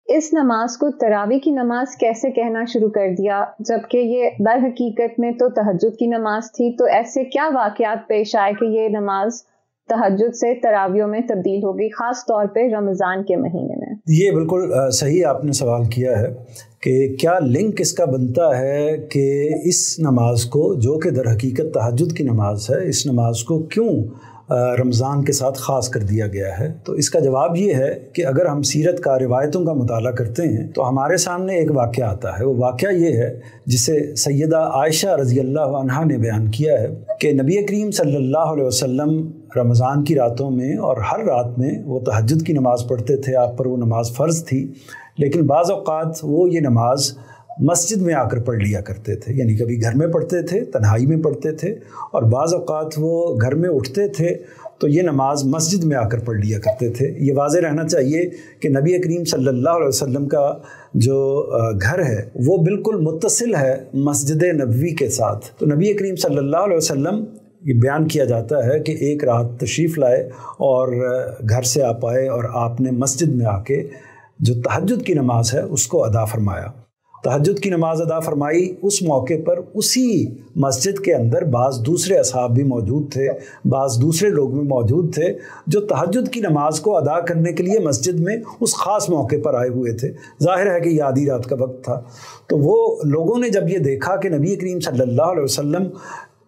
اس نماز کو تراویح کی نماز کیسے کہنا شروع کر دیا، جبکہ یہ در حقیقت میں تو تہجد کی نماز تھی؟ تو ایسے کیا واقعات پیش آئے کہ یہ نماز تہجد سے تراویحوں میں تبدیل ہو گئی، خاص طور پہ رمضان کے مہینے میں؟ یہ بالکل صحیح آپ نے سوال کیا ہے کہ کیا لنک اس کا بنتا ہے کہ اس نماز کو، جو کہ در حقیقت تہجد کی نماز ہے، اس نماز کو کیوں رمضان کے ساتھ خاص کر دیا گیا ہے؟ تو اس کا جواب یہ ہے کہ اگر ہم سیرت کا، روایتوں کا مطالعہ کرتے ہیں تو ہمارے سامنے ایک واقعہ آتا ہے۔ وہ واقعہ یہ ہے جسے سیدہ عائشہ رضی اللہ عنہا نے بیان کیا ہے کہ نبی کریم صلی اللہ علیہ وسلم رمضان کی راتوں میں اور ہر رات میں وہ تہجد کی نماز پڑھتے تھے۔ آپ پر وہ نماز فرض تھی، لیکن بعض اوقات وہ یہ نماز مسجد میں آ کر پڑھ لیا کرتے تھے، یعنی کبھی گھر میں پڑھتے تھے، تنہائی میں پڑھتے تھے، اور بعض اوقات وہ گھر میں اٹھتے تھے تو یہ نماز مسجد میں آ کر پڑھ لیا کرتے تھے۔ یہ واضح رہنا چاہیے کہ نبی کریم صلی اللہ علیہ وسلم کا جو گھر ہے وہ بالکل متصل ہے مسجد نبوی کے ساتھ۔ تو نبی کریم صلی اللہ علیہ وسلم، یہ بیان کیا جاتا ہے کہ ایک رات تشریف لائے اور گھر سے آپ آئے اور آپ نے مسجد میں آ کے جو تہجد کی نماز ہے اس کو ادا فرمایا۔ تہجد کی نماز ادا فرمائی۔ اس موقع پر اسی مسجد کے اندر بعض دوسرے اصحاب بھی موجود تھے، بعض دوسرے لوگ بھی موجود تھے جو تہجد کی نماز کو ادا کرنے کے لیے مسجد میں اس خاص موقع پر آئے ہوئے تھے۔ ظاہر ہے کہ یہ آدھی رات کا وقت تھا، تو وہ لوگوں نے جب یہ دیکھا کہ نبی کریم صلی اللہ علیہ وسلم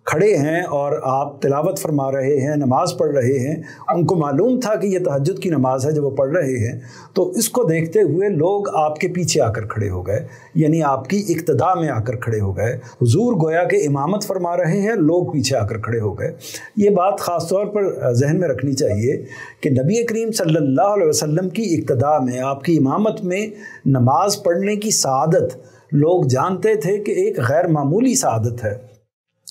کھڑے ہیں اور آپ تلاوت فرما رہے ہیں، نماز پڑھ رہے ہیں، ان کو معلوم تھا کہ یہ تہجد کی نماز ہے جو وہ پڑھ رہے ہیں، تو اس کو دیکھتے ہوئے لوگ آپ کے پیچھے آ کر کھڑے ہو گئے، یعنی آپ کی اقتداء میں آ کر کھڑے ہو گئے۔ حضور گویا کہ امامت فرما رہے ہیں، لوگ پیچھے آ کر کھڑے ہو گئے۔ یہ بات خاص طور پر ذہن میں رکھنی چاہیے کہ نبی کریم صلی اللہ علیہ وسلم کی اقتداء میں، آپ کی امامت میں نماز پڑھنے کی سعادت لوگ جانتے تھے کہ ایک غیر معمولی سعادت ہے۔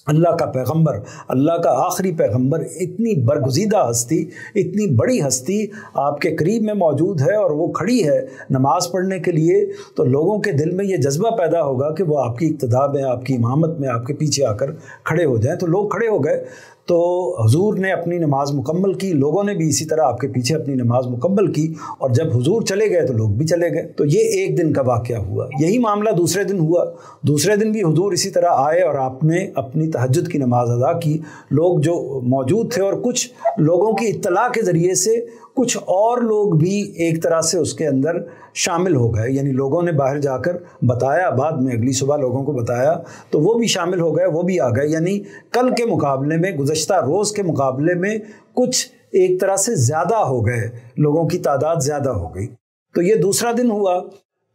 اللہ کا پیغمبر، اللہ کا آخری پیغمبر، اتنی برگزیدہ ہستی، اتنی بڑی ہستی آپ کے قریب میں موجود ہے اور وہ کھڑی ہے نماز پڑھنے کے لیے، تو لوگوں کے دل میں یہ جذبہ پیدا ہوگا کہ وہ آپ کی اقتداء میں، آپ کی امامت میں، آپ کے پیچھے آ کر کھڑے ہو جائیں۔ تو لوگ کھڑے ہو گئے، تو حضور نے اپنی نماز مکمل کی، لوگوں نے بھی اسی طرح آپ کے پیچھے اپنی نماز مکمل کی، اور جب حضور چلے گئے تو لوگ بھی چلے گئے۔ تو یہ ایک دن کا واقعہ ہوا۔ یہی معاملہ دوسرے دن ہوا۔ دوسرے دن بھی حضور اسی طرح آئے اور آپ نے اپنی تہجد کی نماز ادا کی۔ لوگ جو موجود تھے، اور کچھ لوگوں کی اطلاع کے ذریعے سے کچھ اور لوگ بھی ایک طرح سے اس کے اندر شامل ہو گئے، یعنی لوگوں نے باہر جا کر بتایا، بعد میں اگلی صبح لوگوں کو بتایا تو وہ بھی شامل ہو گئے، وہ بھی آ گئے، یعنی کل کے مقابلے میں، گزشتہ روز کے مقابلے میں کچھ ایک طرح سے زیادہ ہو گئے، لوگوں کی تعداد زیادہ ہو گئی۔ تو یہ دوسرا دن ہوا۔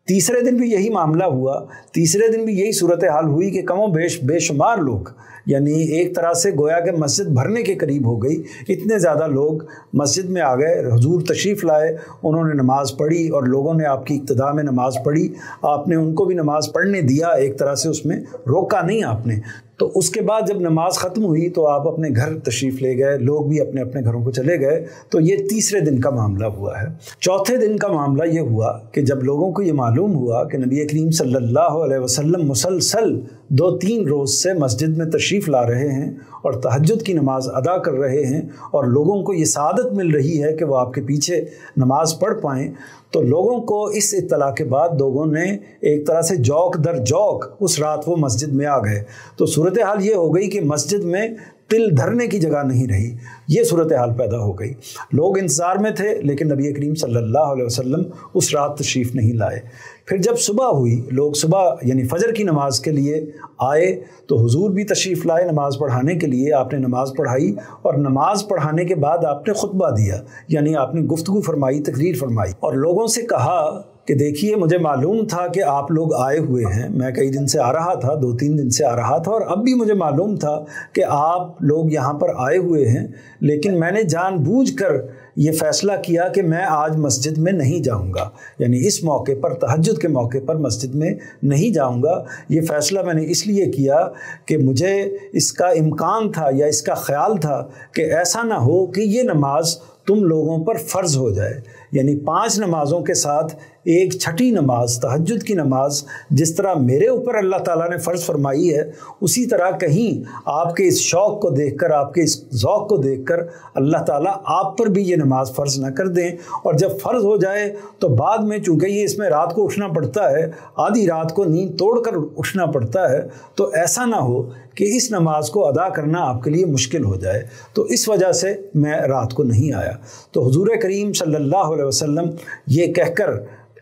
تیسرے دن بھی یہی معاملہ ہوا۔ تیسرے دن بھی یہی صورتحال ہوئی کہ کم و بیش بے شمار لوگ، یعنی ایک طرح سے گویا کہ مسجد بھرنے کے قریب ہو گئی، اتنے زیادہ لوگ مسجد میں آ گئے۔ حضور تشریف لائے، انہوں نے نماز پڑھی اور لوگوں نے آپ کی اقتداء میں نماز پڑھی۔ آپ نے ان کو بھی نماز پڑھنے دیا، ایک طرح سے اس میں روکا نہیں آپ نے۔ تو اس کے بعد جب نماز ختم ہوئی تو آپ اپنے گھر تشریف لے گئے، لوگ بھی اپنے اپنے گھروں کو چلے گئے۔ تو یہ تیسرے دن کا معاملہ ہوا ہے۔ چوتھے دن کا معاملہ یہ ہوا کہ جب لوگوں کو یہ معلوم ہوا کہ نبی کریم صلی اللہ علیہ وسلم مسلسل 2-3 روز سے مسجد میں تشریف لا رہے ہیں اور تہجد کی نماز ادا کر رہے ہیں، اور لوگوں کو یہ سعادت مل رہی ہے کہ وہ آپ کے پیچھے نماز پڑھ پائیں، تو لوگوں کو اس اطلاع کے بعد لوگوں نے ایک طرح سے جوک در جوک اس رات وہ مسجد میں آ گئے۔ تو صورتحال یہ ہو گئی کہ مسجد میں تل دھرنے کی جگہ نہیں رہی۔ یہ صورتحال پیدا ہو گئی۔ لوگ انتظار میں تھے، لیکن نبی کریم صلی اللہ علیہ وسلم اس رات تشریف نہیں لائے۔ پھر جب صبح ہوئی، لوگ صبح یعنی فجر کی نماز کے لیے آئے، تو حضور بھی تشریف لائے نماز پڑھانے کے لیے۔ آپ نے نماز پڑھائی، اور نماز پڑھانے کے بعد آپ نے خطبہ دیا، یعنی آپ نے گفتگو فرمائی، تقریر فرمائی، اور لوگوں سے کہا کہ دیکھیے، مجھے معلوم تھا کہ آپ لوگ آئے ہوئے ہیں، میں کئی دن سے آ رہا تھا، 2-3 دن سے آ رہا تھا، اور اب بھی مجھے معلوم تھا کہ آپ لوگ یہاں پر آئے ہوئے ہیں، لیکن میں نے جان بوجھ کر یہ فیصلہ کیا کہ میں آج مسجد میں نہیں جاؤں گا، یعنی اس موقع پر، تہجد کے موقع پر مسجد میں نہیں جاؤں گا۔ یہ فیصلہ میں نے اس لیے کیا کہ مجھے اس کا امکان تھا یا اس کا خیال تھا کہ ایسا نہ ہو کہ یہ نماز تم لوگوں پر فرض ہو جائے، یعنی 5 نمازوں کے ساتھ ایک چھٹی نماز تہجد کی نماز جس طرح میرے اوپر اللہ تعالیٰ نے فرض فرمائی ہے، اسی طرح کہیں آپ کے اس شوق کو دیکھ کر، آپ کے اس ذوق کو دیکھ کر اللہ تعالیٰ آپ پر بھی یہ نماز فرض نہ کر دیں، اور جب فرض ہو جائے تو بعد میں چونکہ یہ اس میں رات کو اٹھنا پڑتا ہے، آدھی رات کو نیند توڑ کر اٹھنا پڑتا ہے، تو ایسا نہ ہو کہ اس نماز کو ادا کرنا آپ کے لیے مشکل ہو جائے، تو اس وجہ سے میں رات کو نہیں آیا۔ تو حضور کریم صلی اللہ علیہ وسلم یہ کہہ کر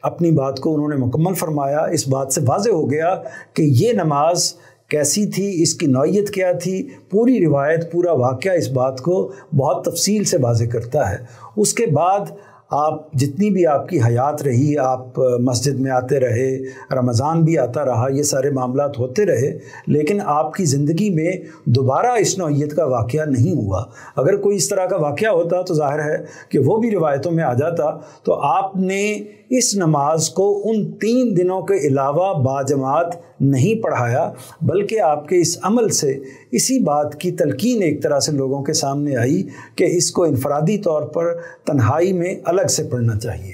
اپنی بات کو انہوں نے مکمل فرمایا۔ اس بات سے واضح ہو گیا کہ یہ نماز کیسی تھی، اس کی نوعیت کیا تھی، پوری روایت، پورا واقعہ اس بات کو بہت تفصیل سے واضح کرتا ہے۔ اس کے بعد آپ جتنی بھی آپ کی حیات رہی، آپ مسجد میں آتے رہے، رمضان بھی آتا رہا، یہ سارے معاملات ہوتے رہے، لیکن آپ کی زندگی میں دوبارہ اس نوعیت کا واقعہ نہیں ہوا۔ اگر کوئی اس طرح کا واقعہ ہوتا تو ظاہر ہے کہ وہ بھی روایتوں میں آ جاتا۔ تو آپ نے اس نماز کو ان 3 دنوں کے علاوہ باجماعت نہیں پڑھایا، بلکہ آپ کے اس عمل سے اسی بات کی تلقین ایک طرح سے لوگوں کے سامنے آئی کہ اس کو انفرادی طور پر تنہائی میں الگ سے پڑھنا چاہیے۔